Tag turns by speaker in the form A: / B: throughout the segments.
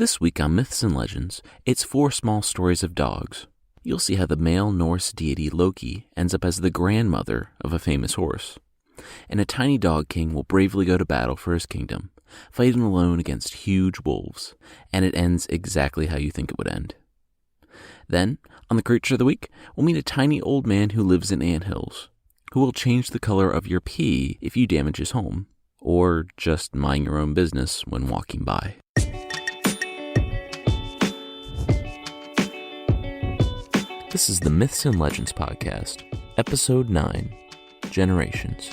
A: This week on Myths and Legends, it's 4 small stories of dogs. You'll see how the male Norse deity Loki ends up as the grandmother of a famous horse. And a tiny dog king will bravely go to battle for his kingdom, fighting alone against huge wolves, and it ends exactly how you think it would end. Then, on the Creature of the Week, we'll meet a tiny old man who lives in anthills, who will change the color of your pee if you damage his home, or just mind your own business when walking by. This is the Myths and Legends Podcast, Episode 9, Generations.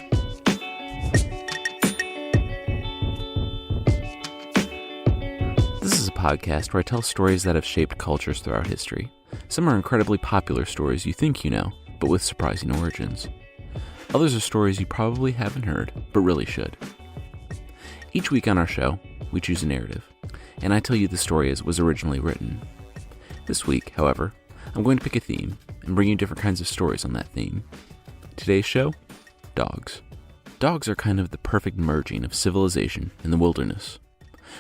A: This is a podcast where I tell stories that have shaped cultures throughout history. Some are incredibly popular stories you think you know, but with surprising origins. Others are stories you probably haven't heard, but really should. Each week on our show, we choose a narrative, and I tell you the story as it was originally written. This week, however, I'm going to pick a theme and bring you different kinds of stories on that theme. Today's show, dogs. Dogs are kind of the perfect merging of civilization and the wilderness.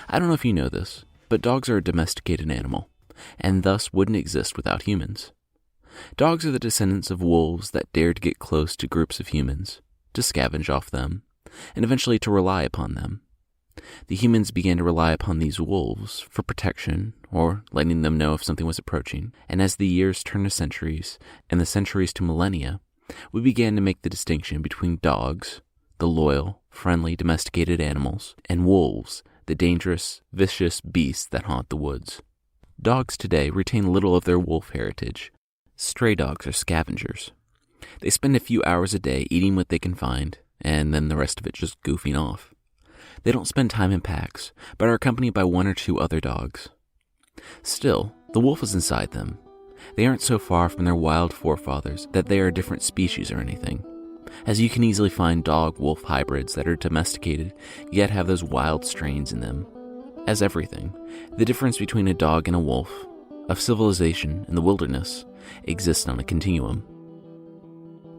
A: I don't know if you know this, but dogs are a domesticated animal, and thus wouldn't exist without humans. Dogs are the descendants of wolves that dared to get close to groups of humans, to scavenge off them, and eventually to rely upon them. The humans began to rely upon these wolves for protection or letting them know if something was approaching, and as the years turned to centuries and the centuries to millennia, we began to make the distinction between dogs, the loyal, friendly, domesticated animals, and wolves, the dangerous, vicious beasts that haunt the woods. Dogs today retain little of their wolf heritage. Stray dogs are scavengers. They spend a few hours a day eating what they can find, and then the rest of it just goofing off. They don't spend time in packs, but are accompanied by 1 or 2 other dogs. Still, the wolf is inside them. They aren't so far from their wild forefathers that they are a different species or anything, as you can easily find dog-wolf hybrids that are domesticated, yet have those wild strains in them. As everything, the difference between a dog and a wolf, of civilization and the wilderness, exists on a continuum.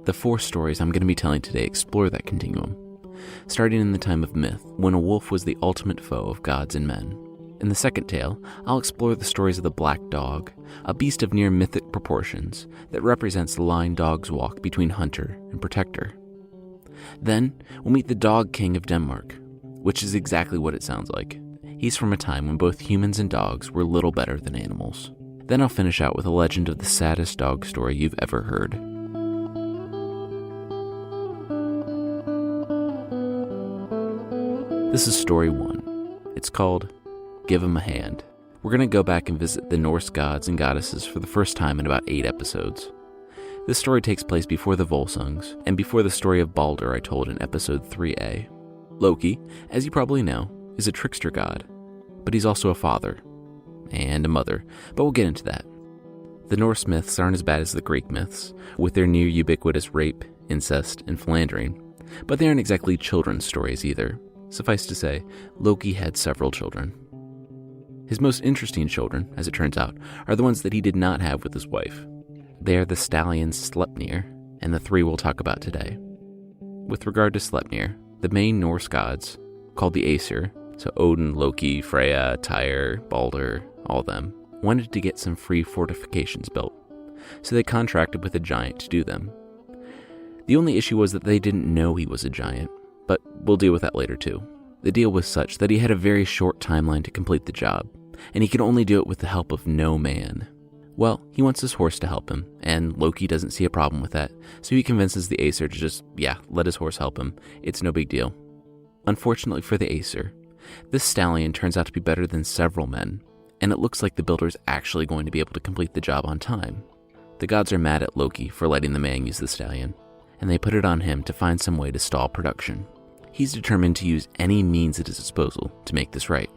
A: The 4 stories I'm going to be telling today explore that continuum, starting in the time of myth, when a wolf was the ultimate foe of gods and men. In the second tale, I'll explore the stories of the black dog, a beast of near mythic proportions that represents the line dogs walk between hunter and protector. Then, we'll meet the dog king of Denmark, which is exactly what it sounds like. He's from a time when both humans and dogs were little better than animals. Then I'll finish out with a legend of the saddest dog story you've ever heard. This is story 1. It's called Give 'Em a Hand. We're going to go back and visit the Norse gods and goddesses for the first time in about 8 episodes. This story takes place before the Volsungs, and before the story of Balder I told in episode 3a. Loki, as you probably know, is a trickster god, but he's also a father, and a mother, but we'll get into that. The Norse myths aren't as bad as the Greek myths, with their near ubiquitous rape, incest, and philandering, but they aren't exactly children's stories either. Suffice to say, Loki had several children. His most interesting children, as it turns out, are the ones that he did not have with his wife. They are the stallions Sleipnir, and the 3 we'll talk about today. With regard to Sleipnir, the main Norse gods, called the Aesir, so Odin, Loki, Freya, Tyr, Balder, all them, wanted to get some free fortifications built, so they contracted with a giant to do them. The only issue was that they didn't know he was a giant, but we'll deal with that later too. The deal was such that he had a very short timeline to complete the job, and he could only do it with the help of no man. Well, he wants his horse to help him, and Loki doesn't see a problem with that, so he convinces the Aesir to just, let his horse help him. It's no big deal. Unfortunately for the Aesir, this stallion turns out to be better than several men, and it looks like the builder's actually going to be able to complete the job on time. The gods are mad at Loki for letting the man use the stallion, and they put it on him to find some way to stall production. He's determined to use any means at his disposal to make this right.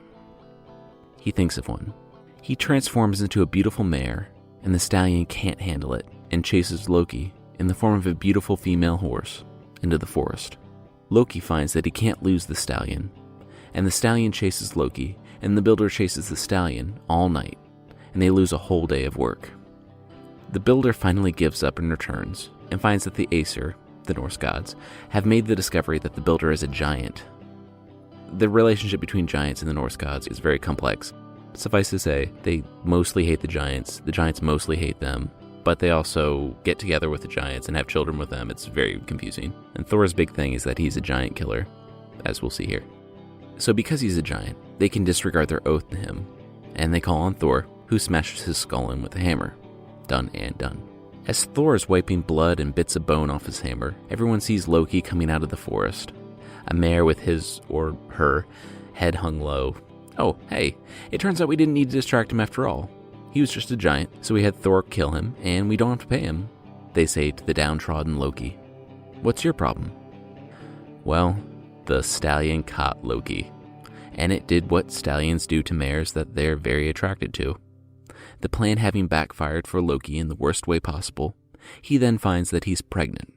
A: He thinks of one. He transforms into a beautiful mare, and the stallion can't handle it and chases Loki, in the form of a beautiful female horse, into the forest. Loki finds that he can't lose the stallion, and the stallion chases Loki, and the builder chases the stallion all night, and they lose a whole day of work. The builder finally gives up and returns, and finds that the Aesir, the Norse gods, have made the discovery that the builder is a giant. The relationship between giants and the Norse gods is very complex. Suffice to say, they mostly hate the giants mostly hate them, but they also get together with the giants and have children with them. It's very confusing. And Thor's big thing is that he's a giant killer, as we'll see here. So because he's a giant, they can disregard their oath to him, and they call on Thor, who smashes his skull in with a hammer. Done and done. As Thor is wiping blood and bits of bone off his hammer, everyone sees Loki coming out of the forest. A mare with his, or her, head hung low. Oh, hey, it turns out we didn't need to distract him after all. He was just a giant, so we had Thor kill him, and we don't have to pay him, they say to the downtrodden Loki. What's your problem? Well, the stallion caught Loki, and it did what stallions do to mares that they're very attracted to. The plan having backfired for Loki in the worst way possible, he then finds that he's pregnant.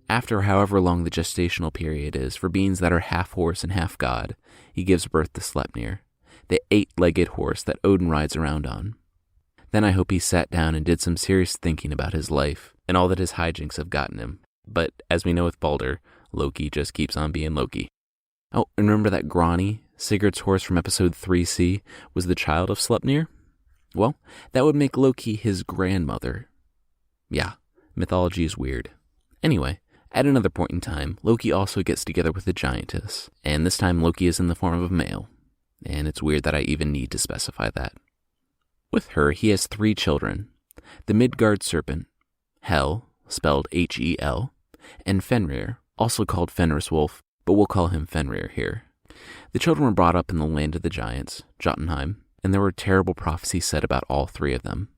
A: After however long the gestational period is for beings that are half horse and half god, he gives birth to Sleipnir, the 8-legged horse that Odin rides around on. Then I hope he sat down and did some serious thinking about his life and all that his hijinks have gotten him. But as we know with Balder, Loki just keeps on being Loki. Oh, and remember that Grani, Sigurd's horse from episode 3C, was the child of Sleipnir? Well, that would make Loki his grandmother. Yeah, mythology is weird. Anyway, at another point in time, Loki also gets together with a giantess, and this time Loki is in the form of a male. And it's weird that I even need to specify that. With her, he has 3 children, the Midgard serpent, Hel, spelled Hel, and Fenrir, also called Fenris Wolf, but we'll call him Fenrir here. The children were brought up in the land of the giants, Jotunheim, and there were terrible prophecies said about all 3 of them.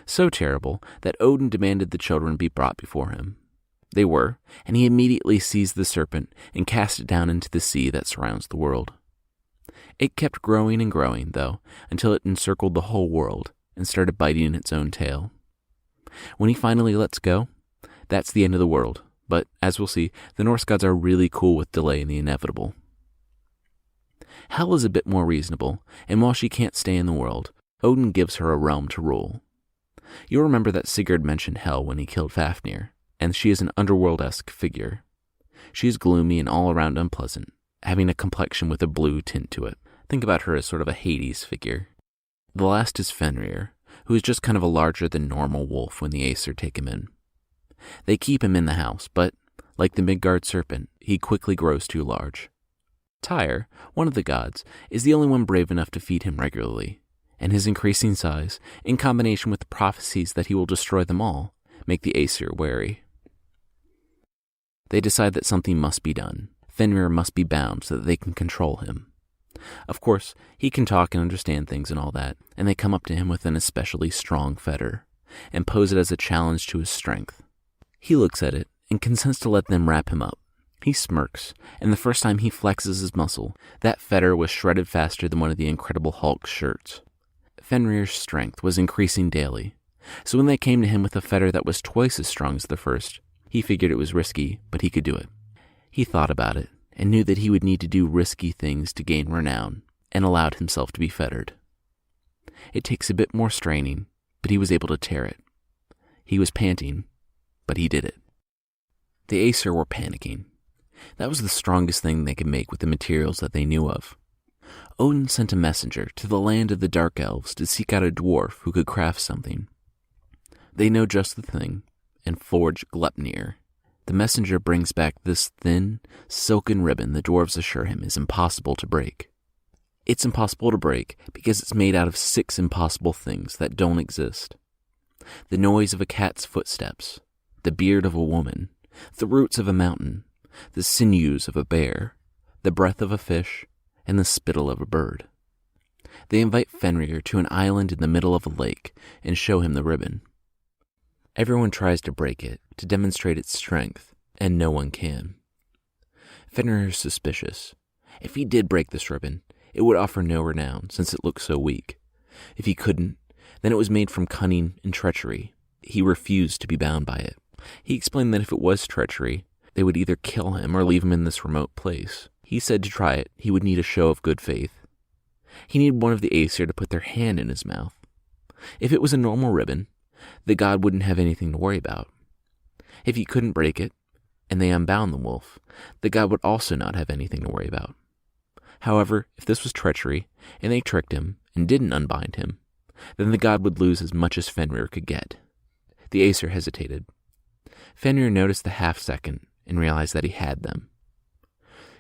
A: So terrible that Odin demanded the children be brought before him. They were, and he immediately seized the serpent and cast it down into the sea that surrounds the world. It kept growing and growing, though, until it encircled the whole world and started biting its own tail. When he finally lets go, that's the end of the world, but as we'll see, the Norse gods are really cool with delaying the inevitable. Hel is a bit more reasonable, and while she can't stay in the world, Odin gives her a realm to rule. You'll remember that Sigurd mentioned Hel when he killed Fafnir, and she is an underworld-esque figure. She is gloomy and all around unpleasant, having a complexion with a blue tint to it. Think about her as sort of a Hades figure. The last is Fenrir, who is just kind of a larger-than-normal wolf when the Aesir take him in. They keep him in the house, but, like the Midgard serpent, he quickly grows too large. Tyr, one of the gods, is the only one brave enough to feed him regularly, and his increasing size, in combination with the prophecies that he will destroy them all, make the Aesir wary. They decide that something must be done. Fenrir must be bound so that they can control him. Of course, he can talk and understand things and all that, and they come up to him with an especially strong fetter, and pose it as a challenge to his strength. He looks at it, and consents to let them wrap him up. He smirks, and the first time he flexes his muscle, that fetter was shredded faster than one of the Incredible Hulk's shirts. Fenrir's strength was increasing daily, so when they came to him with a fetter that was twice as strong as the first, he figured it was risky, but he could do it. He thought about it, and knew that he would need to do risky things to gain renown, and allowed himself to be fettered. It takes a bit more straining, but he was able to tear it. He was panting, but he did it. The Aesir were panicking. That was the strongest thing they could make with the materials that they knew of. Odin sent a messenger to the land of the Dark Elves to seek out a dwarf who could craft something. They know just the thing, and forge Gleipnir. The messenger brings back this thin, silken ribbon the dwarves assure him is impossible to break. It's impossible to break because it's made out of 6 impossible things that don't exist. The noise of a cat's footsteps, the beard of a woman, the roots of a mountain, the sinews of a bear, the breath of a fish, and the spittle of a bird. They invite Fenrir to an island in the middle of a lake and show him the ribbon. Everyone tries to break it to demonstrate its strength, and no one can. Fenrir is suspicious. If he did break this ribbon, it would offer no renown since it looked so weak. If he couldn't, then it was made from cunning and treachery. He refused to be bound by it. He explained that if it was treachery, they would either kill him or leave him in this remote place. He said to try it, he would need a show of good faith. He needed one of the Aesir to put their hand in his mouth. If it was a normal ribbon, the god wouldn't have anything to worry about. If he couldn't break it, and they unbound the wolf, the god would also not have anything to worry about. However, if this was treachery, and they tricked him and didn't unbind him, then the god would lose as much as Fenrir could get. The Aesir hesitated. Fenrir noticed the half-second and realized that he had them.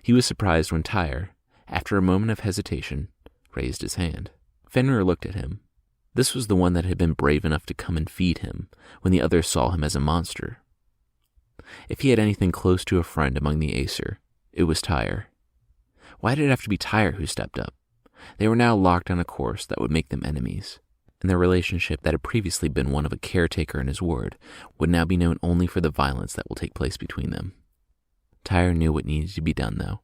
A: He was surprised when Tyr, after a moment of hesitation, raised his hand. Fenrir looked at him. This was the one that had been brave enough to come and feed him when the others saw him as a monster. If he had anything close to a friend among the Aesir, it was Tyr. Why did it have to be Tyr who stepped up? They were now locked on a course that would make them enemies, and their relationship that had previously been one of a caretaker and his ward would now be known only for the violence that will take place between them. Tyr knew what needed to be done, though.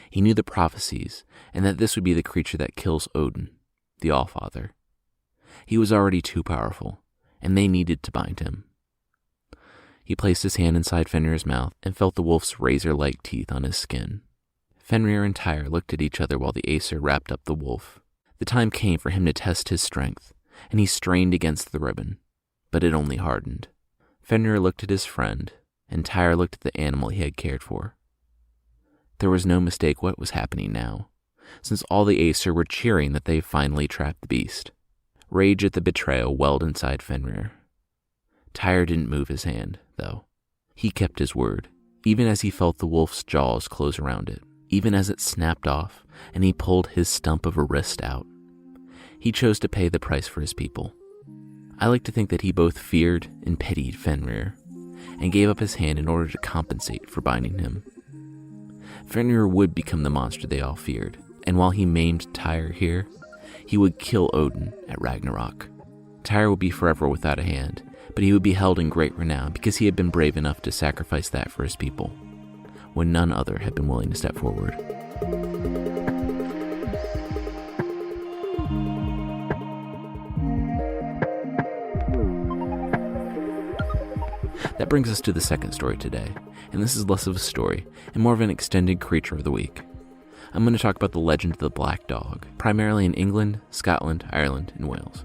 A: He knew the prophecies, and that this would be the creature that kills Odin, the Allfather. He was already too powerful, and they needed to bind him. He placed his hand inside Fenrir's mouth and felt the wolf's razor-like teeth on his skin. Fenrir and Tyr looked at each other while the Aesir wrapped up the wolf. The time came for him to test his strength, and he strained against the ribbon, but it only hardened. Fenrir looked at his friend, and Tyr looked at the animal he had cared for. There was no mistake what was happening now, since all the Aesir were cheering that they finally trapped the beast. Rage at the betrayal welled inside Fenrir. Tyr didn't move his hand, though. He kept his word, even as he felt the wolf's jaws close around it, even as it snapped off and he pulled his stump of a wrist out. He chose to pay the price for his people. I like to think that he both feared and pitied Fenrir, and gave up his hand in order to compensate for binding him. Fenrir would become the monster they all feared, and while he maimed Tyr here, he would kill Odin at Ragnarok. Tyr would be forever without a hand, but he would be held in great renown because he had been brave enough to sacrifice that for his people, when none other had been willing to step forward. That brings us to the second story today, and this is less of a story and more of an extended creature of the week. I'm going to talk about the legend of the black dog, primarily in England, Scotland, Ireland, and Wales.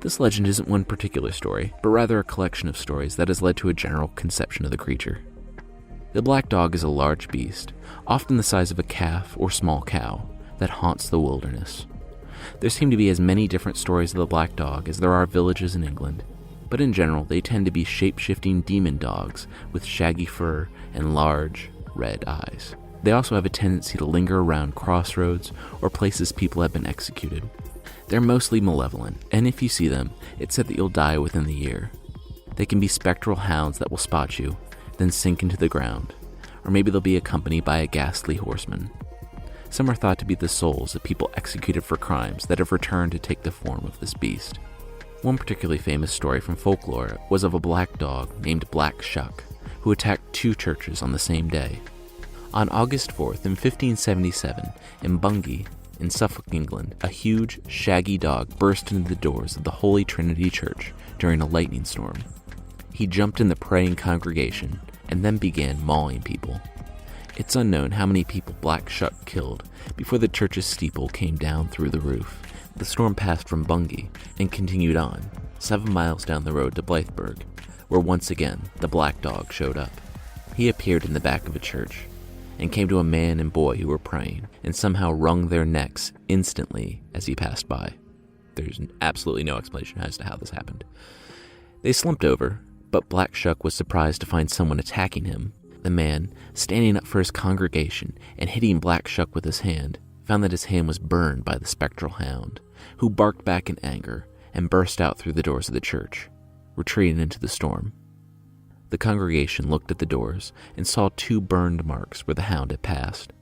A: This legend isn't one particular story, but rather a collection of stories that has led to a general conception of the creature. The black dog is a large beast, often the size of a calf or small cow, that haunts the wilderness. There seem to be as many different stories of the black dog as there are villages in England, but in general they tend to be shape-shifting demon dogs with shaggy fur and large, red eyes. They also have a tendency to linger around crossroads or places people have been executed. They're mostly malevolent, and if you see them, it's said that you'll die within the year. They can be spectral hounds that will spot you, then sink into the ground, or maybe they'll be accompanied by a ghastly horseman. Some are thought to be the souls of people executed for crimes that have returned to take the form of this beast. One particularly famous story from folklore was of a black dog named Black Shuck, who attacked 2 churches on the same day. On August 4th in 1577, in Bungay, in Suffolk, England, a huge, shaggy dog burst into the doors of the Holy Trinity Church during a lightning storm. He jumped in the praying congregation and then began mauling people. It's unknown how many people Black Shuck killed before the church's steeple came down through the roof. The storm passed from Bungay and continued on, 7 miles down the road to Blythburgh, where once again the black dog showed up. He appeared in the back of a church and came to a man and boy who were praying and somehow wrung their necks instantly as he passed by. There's absolutely no explanation as to how this happened. They slumped over, but Black Shuck was surprised to find someone attacking him. The man, standing up for his congregation and hitting Black Shuck with his hand, found that his hand was burned by the spectral hound, who barked back in anger and burst out through the doors of the church, retreating into the storm. The congregation looked at the doors and saw 2 burned marks where the hound had passed.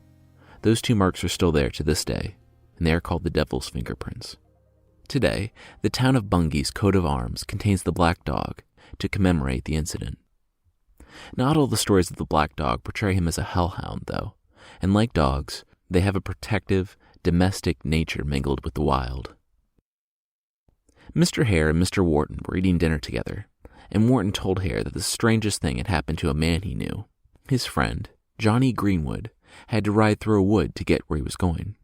A: Those 2 marks are still there to this day, and they are called the Devil's Fingerprints. Today, the town of Bungay's coat of arms contains the black dog to commemorate the incident. Not all the stories of the black dog portray him as a hellhound, though, and like dogs, they have a protective, domestic nature mingled with the wild. Mr. Hare and Mr. Wharton were eating dinner together, and Wharton told Hare that the strangest thing had happened to a man he knew. His friend, Johnny Greenwood, had to ride through a wood to get where he was going.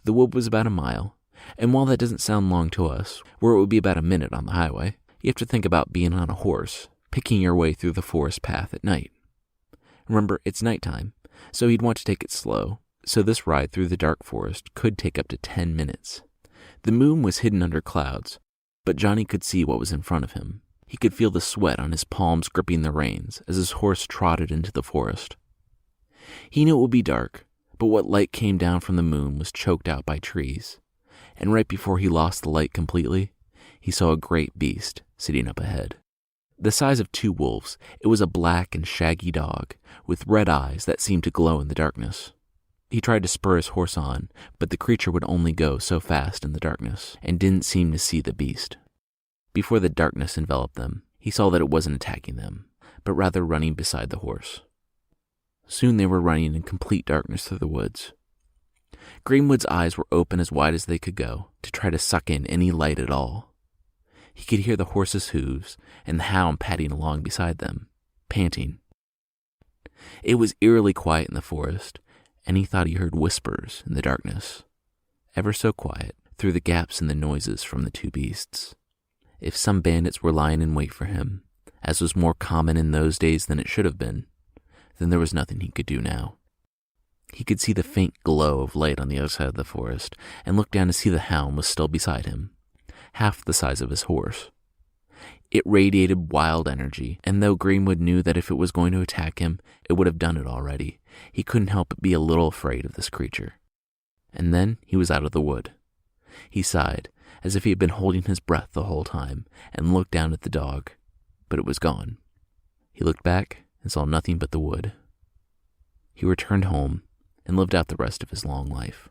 A: The wood was about a mile, and while that doesn't sound long to us, where it would be about a minute on the highway, you have to think about being on a horse, picking your way through the forest path at night. Remember, it's nighttime, so he'd want to take it slow, so this ride through the dark forest could take up to 10 minutes. The moon was hidden under clouds, but Johnny could see what was in front of him. He could feel the sweat on his palms gripping the reins as his horse trotted into the forest. He knew it would be dark, but what light came down from the moon was choked out by trees, and right before he lost the light completely, he saw a great beast sitting up ahead. The size of 2 wolves, it was a black and shaggy dog with red eyes that seemed to glow in the darkness. He tried to spur his horse on, but the creature would only go so fast in the darkness and didn't seem to see the beast. Before the darkness enveloped them, he saw that it wasn't attacking them, but rather running beside the horse. Soon they were running in complete darkness through the woods. Greenwood's eyes were open as wide as they could go to try to suck in any light at all. He could hear the horse's hooves and the hound padding along beside them, panting. It was eerily quiet in the forest, and he thought he heard whispers in the darkness, ever so quiet, through the gaps in the noises from the 2 beasts. If some bandits were lying in wait for him, as was more common in those days than it should have been, then there was nothing he could do now. He could see the faint glow of light on the other side of the forest, and looked down to see the hound was still beside him, half the size of his horse. It radiated wild energy, and though Greenwood knew that if it was going to attack him, it would have done it already, he couldn't help but be a little afraid of this creature. And then he was out of the wood. He sighed, as if he had been holding his breath the whole time, and looked down at the dog, but it was gone. He looked back and saw nothing but the wood. He returned home and lived out the rest of his long life.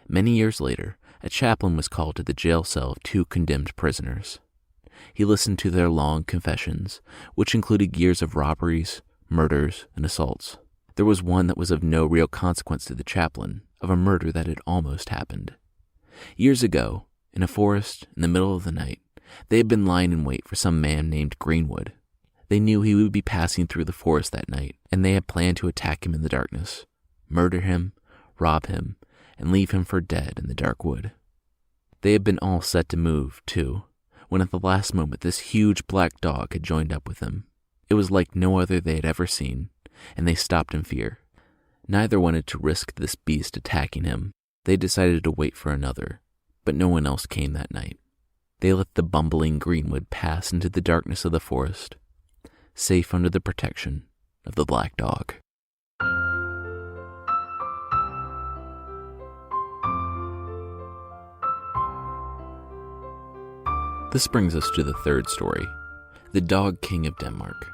A: Many years later, a chaplain was called to the jail cell of 2 condemned prisoners. He listened to their long confessions, which included years of robberies, murders, and assaults. There was one that was of no real consequence to the chaplain, of a murder that had almost happened. Years ago, in a forest in the middle of the night, they had been lying in wait for some man named Greenwood. They knew he would be passing through the forest that night, and they had planned to attack him in the darkness, murder him, rob him, and leave him for dead in the dark wood. They had been all set to move, too, when at the last moment this huge black dog had joined up with them. It was like no other they had ever seen, and they stopped in fear. Neither wanted to risk this beast attacking him. They decided to wait for another, but no one else came that night. They let the bumbling Greenwood pass into the darkness of the forest, safe under the protection of the black dog. This brings us to the third story, the Dog King of Denmark.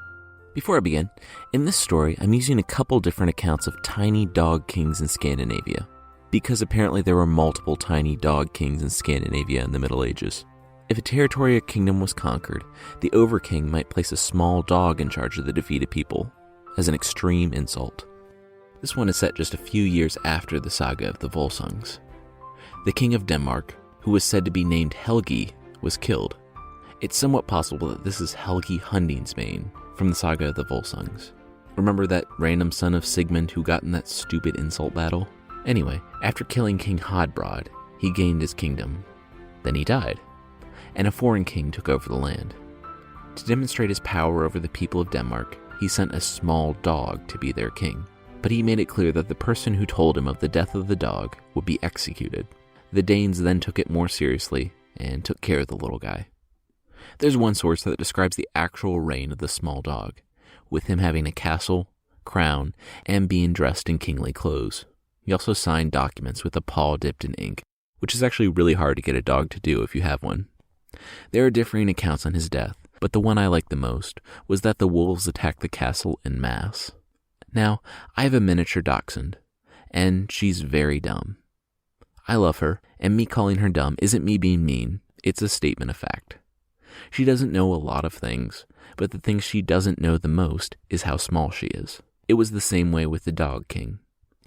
A: Before I begin, in this story, I'm using a couple different accounts of tiny dog kings in Scandinavia, because apparently there were multiple tiny dog kings in Scandinavia in the Middle Ages. If a territory or kingdom was conquered, the overking might place a small dog in charge of the defeated people, as an extreme insult. This one is set just a few years after the saga of the Volsungs. The king of Denmark, who was said to be named Helgi, was killed. It's somewhat possible that this is Helgi Hundingsbane from the saga of the Volsungs. Remember that random son of Sigmund who got in that stupid insult battle? Anyway, after killing King Hodbrod, he gained his kingdom. Then he died, and a foreign king took over the land. To demonstrate his power over the people of Denmark, he sent a small dog to be their king. But he made it clear that the person who told him of the death of the dog would be executed. The Danes then took it more seriously and took care of the little guy. There's one source that describes the actual reign of the small dog, with him having a castle, crown, and being dressed in kingly clothes. He also signed documents with a paw dipped in ink, which is actually really hard to get a dog to do if you have one. There are differing accounts on his death, but the one I liked the most was that the wolves attacked the castle en masse. Now, I have a miniature dachshund, and she's very dumb. I love her, and me calling her dumb isn't me being mean, it's a statement of fact. She doesn't know a lot of things, but the thing she doesn't know the most is how small she is. It was the same way with the Dog King.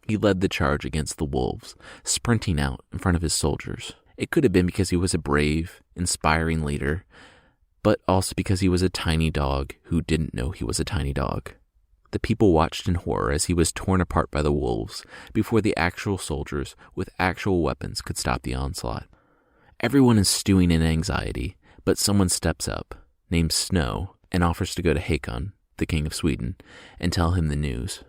A: He led the charge against the wolves, sprinting out in front of his soldiers. It could have been because he was a brave, inspiring leader, but also because he was a tiny dog who didn't know he was a tiny dog. The people watched in horror as he was torn apart by the wolves before the actual soldiers with actual weapons could stop the onslaught. Everyone is stewing in anxiety, but someone steps up, named Snow, and offers to go to Hakon, the king of Sweden, and tell him the news.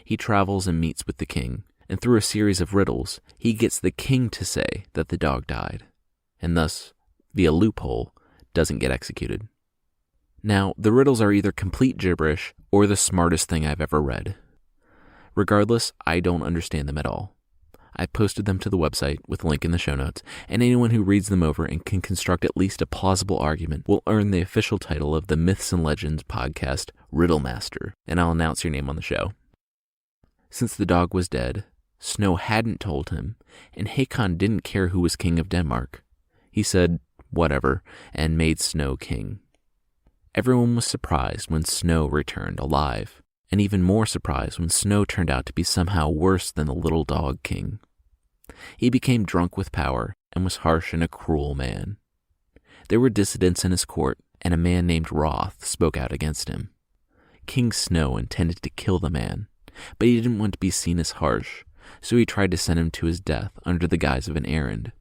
A: He travels and meets with the king, and through a series of riddles, he gets the king to say that the dog died, and thus, via loophole, doesn't get executed. Now, the riddles are either complete gibberish or the smartest thing I've ever read. Regardless, I don't understand them at all. I posted them to the website with a link in the show notes, and anyone who reads them over and can construct at least a plausible argument will earn the official title of the Myths and Legends podcast, Riddle Master, and I'll announce your name on the show. Since the dog was dead, Snow hadn't told him, and Hakon didn't care who was king of Denmark. He said, whatever, and made Snow king. Everyone was surprised when Snow returned alive, and even more surprised when Snow turned out to be somehow worse than the little dog king. He became drunk with power and was harsh and a cruel man. There were dissidents in his court, and a man named Roth spoke out against him. King Snow intended to kill the man, but he didn't want to be seen as harsh, so he tried to send him to his death under the guise of an errand.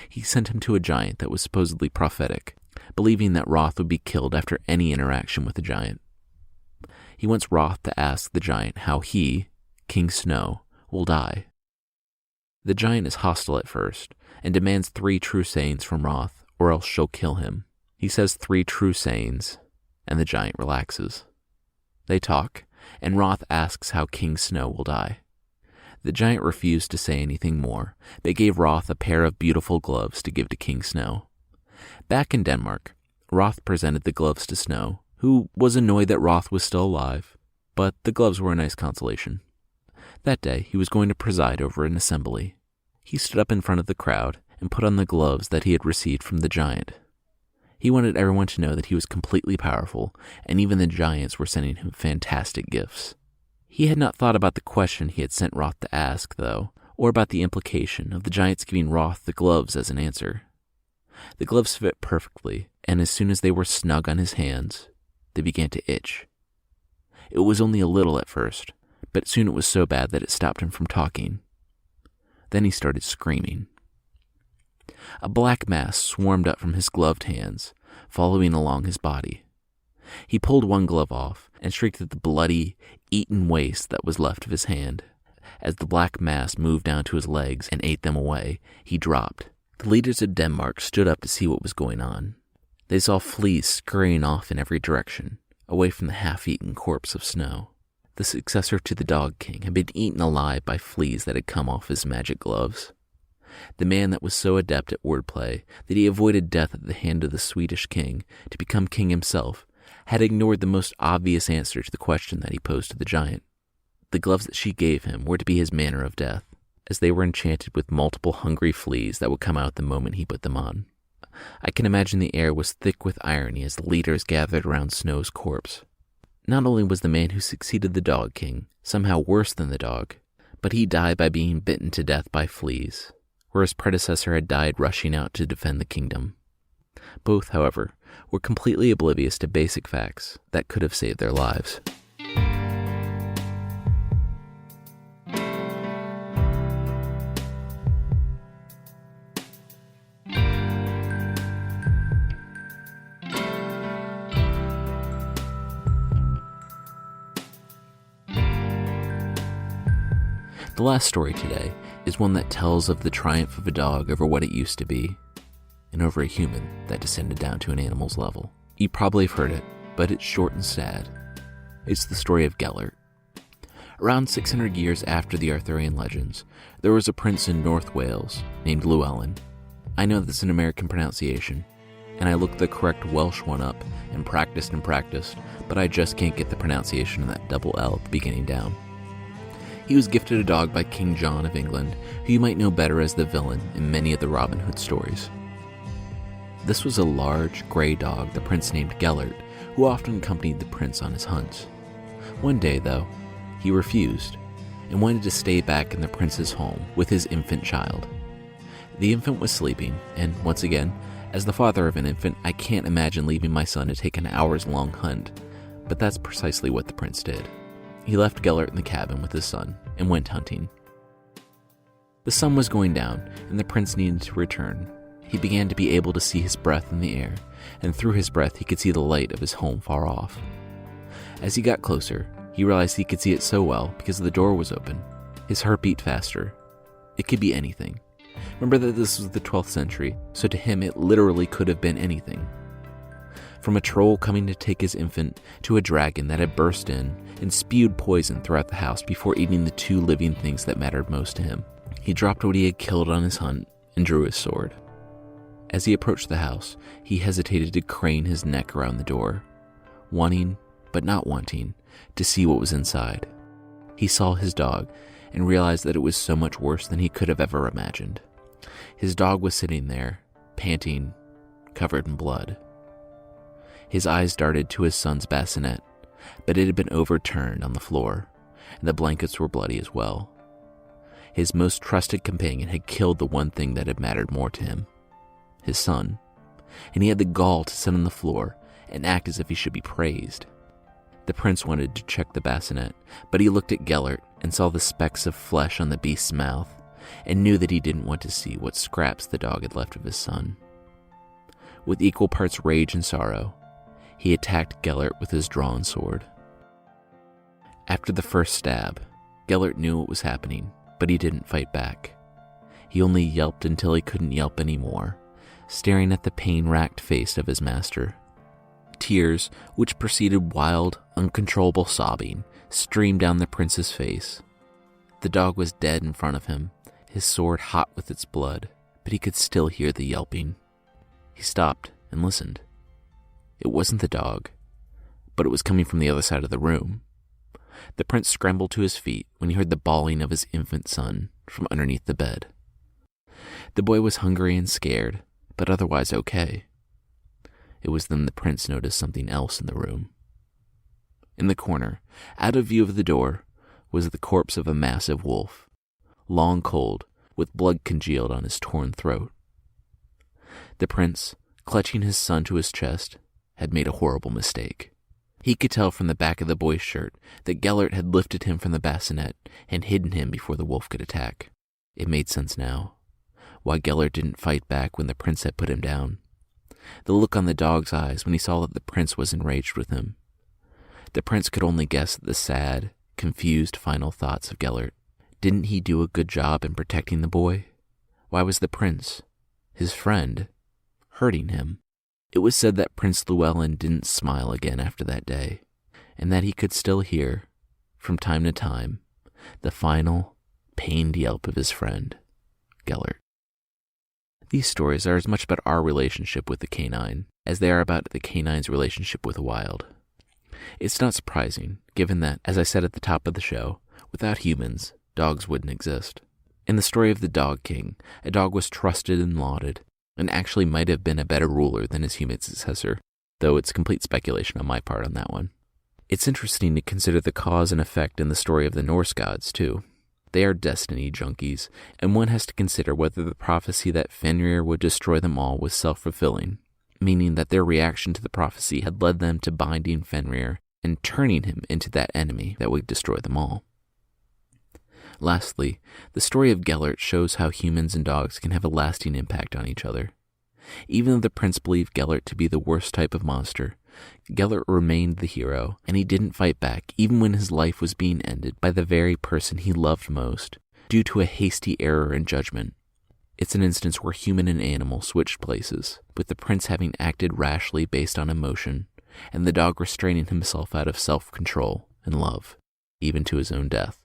A: He sent him to a giant that was supposedly prophetic, believing that Roth would be killed after any interaction with the giant. He wants Roth to ask the giant how he, King Snow, will die. The giant is hostile at first, and demands 3 true sayings from Roth, or else she'll kill him. He says 3 true sayings, and the giant relaxes. They talk, and Roth asks how King Snow will die. The giant refused to say anything more, but gave Roth a pair of beautiful gloves to give to King Snow. Back in Denmark, Roth presented the gloves to Snow, who was annoyed that Roth was still alive, but the gloves were a nice consolation. That day, he was going to preside over an assembly. He stood up in front of the crowd and put on the gloves that he had received from the giant. He wanted everyone to know that he was completely powerful, and even the giants were sending him fantastic gifts. He had not thought about the question he had sent Roth to ask, though, or about the implication of the giants giving Roth the gloves as an answer. The gloves fit perfectly, and as soon as they were snug on his hands, they began to itch. It was only a little at first, but soon it was so bad that it stopped him from talking. Then he started screaming. A black mass swarmed up from his gloved hands, following along his body. He pulled one glove off and shrieked at the bloody, eaten waste that was left of his hand. As the black mass moved down to his legs and ate them away, he dropped. The leaders of Denmark stood up to see what was going on. They saw fleas scurrying off in every direction, away from the half-eaten corpse of Snow. The successor to the Dog King had been eaten alive by fleas that had come off his magic gloves. The man that was so adept at wordplay that he avoided death at the hand of the Swedish king to become king himself had ignored the most obvious answer to the question that he posed to the giant. The gloves that she gave him were to be his manner of death, as they were enchanted with multiple hungry fleas that would come out the moment he put them on. I can imagine the air was thick with irony as the leaders gathered around Snow's corpse. Not only was the man who succeeded the Dog King somehow worse than the dog, but he died by being bitten to death by fleas, where his predecessor had died rushing out to defend the kingdom. Both, however, were completely oblivious to basic facts that could have saved their lives. The last story today is one that tells of the triumph of a dog over what it used to be, and over a human that descended down to an animal's level. You probably have heard it, but it's short and sad. It's the story of Gelert. Around 600 years after the Arthurian legends, there was a prince in North Wales named Llewellyn. I know that's an American pronunciation, and I looked the correct Welsh one up and practiced, but I just can't get the pronunciation of that double L at the beginning down. He was gifted a dog by King John of England, who you might know better as the villain in many of the Robin Hood stories. This was a large, gray dog the prince named Gelert, who often accompanied the prince on his hunts. One day, though, he refused and wanted to stay back in the prince's home with his infant child. The infant was sleeping, and once again, as the father of an infant, I can't imagine leaving my son to take an hours-long hunt, but that's precisely what the prince did. He left Gelert in the cabin with his son and went hunting. The sun was going down, and the prince needed to return. He began to be able to see his breath in the air, and through his breath he could see the light of his home far off. As he got closer, he realized he could see it so well because the door was open, His heart beat faster. It could be anything. Remember that this was the 12th century, so to him it literally could have been anything. From a troll coming to take his infant, to a dragon that had burst in and spewed poison throughout the house before eating the two living things that mattered most to him. He dropped what he had killed on his hunt and drew his sword. As he approached the house, he hesitated to crane his neck around the door, wanting, but not wanting, to see what was inside. He saw his dog and realized that it was so much worse than he could have ever imagined. His dog was sitting there, panting, covered in blood. His eyes darted to his son's bassinet, but it had been overturned on the floor, and the blankets were bloody as well. His most trusted companion had killed the one thing that had mattered more to him, his son, and he had the gall to sit on the floor and act as if he should be praised. The prince wanted to check the bassinet, but he looked at Gelert and saw the specks of flesh on the beast's mouth, and knew that he didn't want to see what scraps the dog had left of his son. With equal parts rage and sorrow, he attacked Gelert with his drawn sword. After the first stab, Gelert knew what was happening, but he didn't fight back. He only yelped until he couldn't yelp anymore, staring at the pain-racked face of his master. Tears, which preceded wild, uncontrollable sobbing, streamed down the prince's face. The dog was dead in front of him, his sword hot with its blood, but he could still hear the yelping. He stopped and listened. It wasn't the dog, but it was coming from the other side of the room. The prince scrambled to his feet when he heard the bawling of his infant son from underneath the bed. The boy was hungry and scared, but otherwise okay. It was then the prince noticed something else in the room. In the corner, out of view of the door, was the corpse of a massive wolf, long cold, with blood congealed on his torn throat. The prince, clutching his son to his chest, had made a horrible mistake. He could tell from the back of the boy's shirt that Gelert had lifted him from the bassinet and hidden him before the wolf could attack. It made sense now, why Gelert didn't fight back when the prince had put him down. The look on the dog's eyes when he saw that the prince was enraged with him. The prince could only guess at the sad, confused final thoughts of Gelert. Didn't he do a good job in protecting the boy? Why was the prince, his friend, hurting him? It was said that Prince Llewellyn didn't smile again after that day, and that he could still hear, from time to time, the final, pained yelp of his friend, Gelert. These stories are as much about our relationship with the canine as they are about the canine's relationship with the wild. It's not surprising, given that, as I said at the top of the show, without humans, dogs wouldn't exist. In the story of the Dog King, a dog was trusted and lauded, and actually might have been a better ruler than his human successor, though it's complete speculation on my part on that one. It's interesting to consider the cause and effect in the story of the Norse gods, too. They are destiny junkies, and one has to consider whether the prophecy that Fenrir would destroy them all was self-fulfilling, meaning that their reaction to the prophecy had led them to binding Fenrir and turning him into that enemy that would destroy them all. Lastly, the story of Gelert shows how humans and dogs can have a lasting impact on each other. Even though the prince believed Gelert to be the worst type of monster, Gelert remained the hero, and he didn't fight back even when his life was being ended by the very person he loved most, due to a hasty error in judgment. It's an instance where human and animal switched places, with the prince having acted rashly based on emotion, and the dog restraining himself out of self-control and love, even to his own death.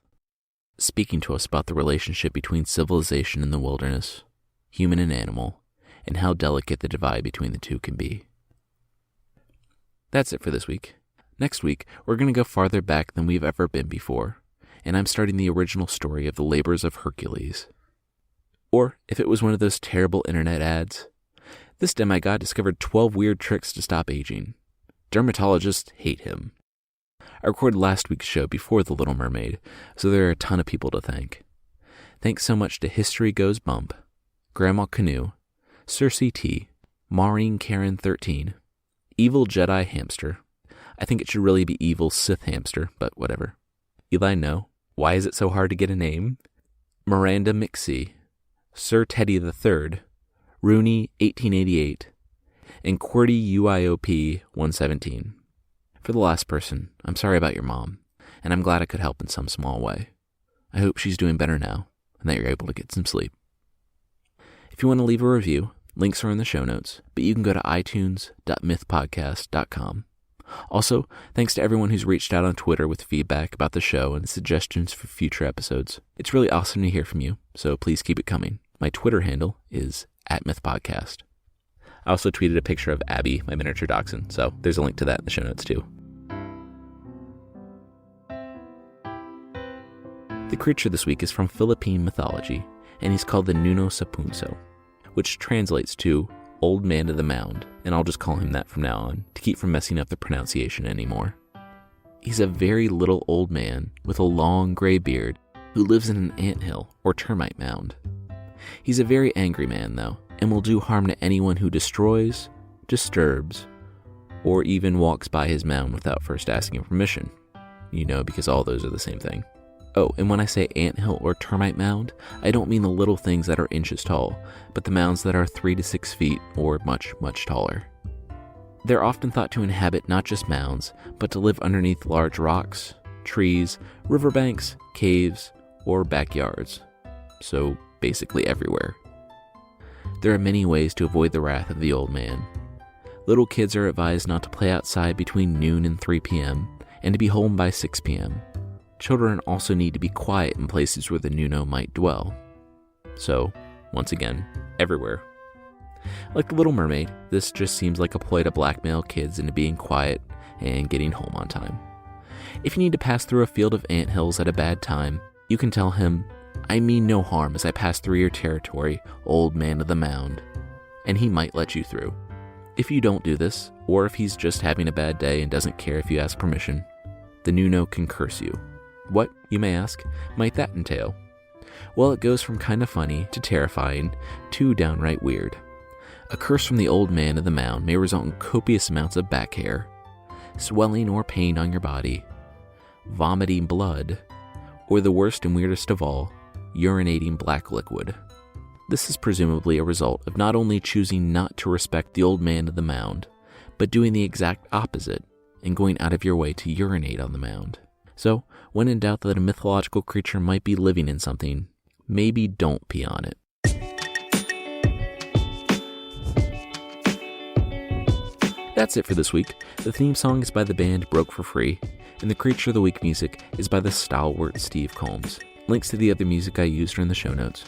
A: Speaking to us about the relationship between civilization and the wilderness, human and animal, and how delicate the divide between the two can be. That's it for this week. Next week, we're going to go farther back than we've ever been before, and I'm starting the original story of the labors of Hercules. Or, if it was one of those terrible internet ads, this demigod discovered 12 weird tricks to stop aging. Dermatologists hate him. I recorded last week's show before The Little Mermaid, so there are a ton of people to thank. Thanks so much to History Goes Bump, Grandma Canoe, Cersei T, Maureen Karen 13, Evil Jedi Hamster. I think it should really be Evil Sith Hamster, but whatever. Eli No, Why Is It So Hard to Get a Name? Miranda McSee, Sir Teddy III, Rooney 1888, and QWERTY UIOP 117. For the last person, I'm sorry about your mom, and I'm glad I could help in some small way. I hope she's doing better now and that you're able to get some sleep. If you want to leave a review, links are in the show notes, but you can go to itunes.mythpodcast.com. Also, thanks to everyone who's reached out on Twitter with feedback about the show and suggestions for future episodes. It's really awesome to hear from you, so please keep it coming. My Twitter handle is @mythpodcast. I also tweeted a picture of Abbie, my miniature dachshund, so there's a link to that in the show notes too. The creature this week is from Philippine mythology, and he's called the Nuno Sapunso, which translates to Old Man of the Mound, and I'll just call him that from now on, to keep from messing up the pronunciation anymore. He's a very little old man with a long gray beard who lives in an anthill or termite mound. He's a very angry man, though, and will do harm to anyone who destroys, disturbs, or even walks by his mound without first asking permission. You know, because all those are the same thing. Oh, and when I say anthill or termite mound, I don't mean the little things that are inches tall, but the mounds that are 3 to 6 feet or much, much taller. They're often thought to inhabit not just mounds, but to live underneath large rocks, trees, riverbanks, caves, or backyards. So basically everywhere. There are many ways to avoid the wrath of the old man. Little kids are advised not to play outside between noon and 3 p.m., and to be home by 6 p.m. Children also need to be quiet in places where the Nuno might dwell. So, once again, everywhere. Like The Little Mermaid, this just seems like a ploy to blackmail kids into being quiet and getting home on time. If you need to pass through a field of anthills at a bad time, you can tell him, "I mean no harm as I pass through your territory, old man of the mound," and he might let you through. If you don't do this, or if he's just having a bad day and doesn't care if you ask permission, the Nuno can curse you. What, you may ask, might that entail? Well, it goes from kind of funny to terrifying to downright weird. A curse from the old man of the mound may result in copious amounts of back hair, swelling or pain on your body, vomiting blood, or the worst and weirdest of all, urinating black liquid. This is presumably a result of not only choosing not to respect the old man of the mound, but doing the exact opposite and going out of your way to urinate on the mound. So, when in doubt that a mythological creature might be living in something, maybe don't pee on it. That's it for this week. The theme song is by the band Broke for Free, and the Creature of the Week music is by the stalwart Steve Combs. Links to the other music I used are in the show notes.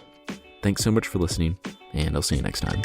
A: Thanks so much for listening, and I'll see you next time.